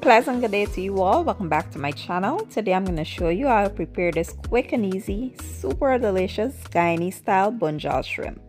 Pleasant good day to you all. Welcome back to my channel. Today I'm going to show you how to prepare this quick and easy, super delicious Guyanese style Bunjal shrimp.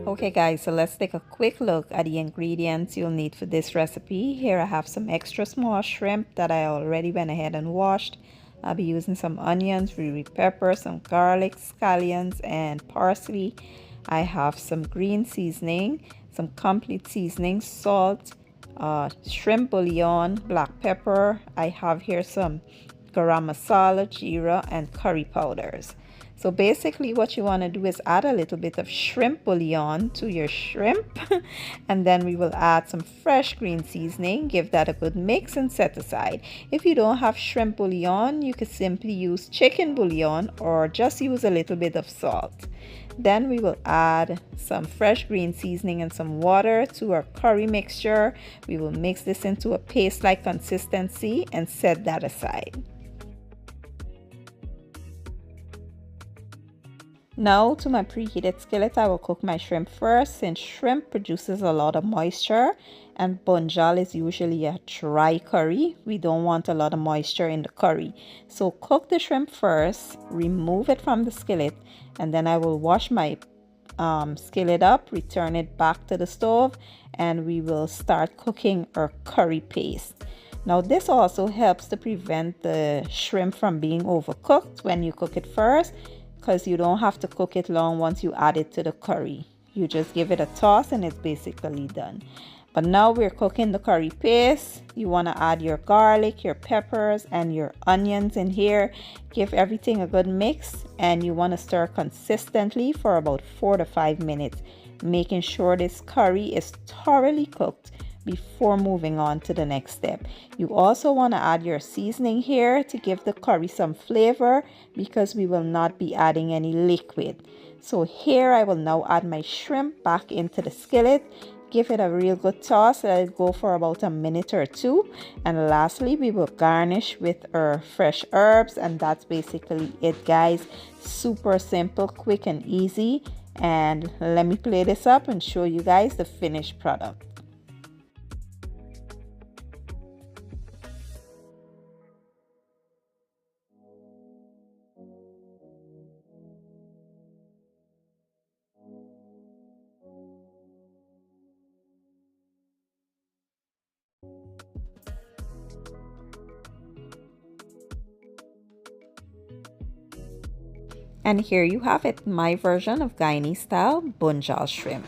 Okay guys, so let's take a quick look at the ingredients you'll need for this recipe. Here I have some extra small shrimp that I already went ahead and washed. I'll be using some onions, wiri pepper, some garlic, scallions, and parsley. I have some green seasoning, some complete seasoning, salt, shrimp bouillon, black pepper. I have here some garam masala, geera, and curry powders. So basically what you want to do is add a little bit of shrimp bouillon to your shrimp and then we will add some fresh green seasoning, give that a good mix and set aside. If you don't have shrimp bouillon, you could simply use chicken bouillon or just use a little bit of salt. Then we will add some fresh green seasoning and some water to our curry mixture. We will mix this into a paste-like consistency and set that aside. Now to my preheated skillet, I will cook my shrimp first. Since shrimp produces a lot of moisture and Bunjal is usually a dry curry, we don't want a lot of moisture in the curry. So cook the shrimp first, remove it from the skillet, and then I will wash my skillet up, return it back to the stove, and we will start cooking our curry paste. Now this also helps to prevent the shrimp from being overcooked when you cook it first, because you don't have to cook it long once you add it to the curry. You just give it a toss and it's basically done. But now we're cooking the curry paste. You want to add your garlic, your peppers, and your onions in here. Give everything a good mix and you want to stir consistently for about 4 to 5 minutes, making sure this curry is thoroughly cooked before moving on to the next step. You also want to add your seasoning here to give the curry some flavor because we will not be adding any liquid. So here I will now add my shrimp back into the skillet, give it a real good toss, let it go for about a minute or two, and lastly we will garnish with our fresh herbs, and that's basically it guys. Super simple, quick and easy. And let me play this up and show you guys the finished product. And here you have it, my version of Guyanese style Bunjal shrimp.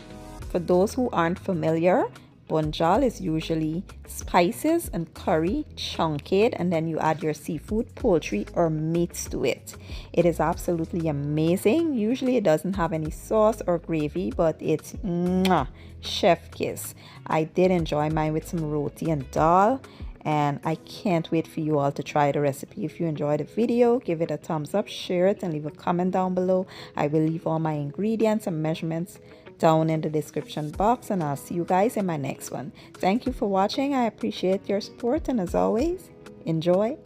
For those who aren't familiar, Bunjal is usually spices and curry chunked, and then you add your seafood, poultry, or meats to it. It is absolutely amazing. Usually it doesn't have any sauce or gravy, but it's mwah, chef kiss. I did enjoy mine with some roti and dal. And I can't wait for you all to try the recipe. If you enjoyed the video, give it a thumbs up, share it, and leave a comment down below. I will leave all my ingredients and measurements down in the description box, and I'll see you guys in my next one. Thank you for watching. I appreciate your support, and as always, enjoy.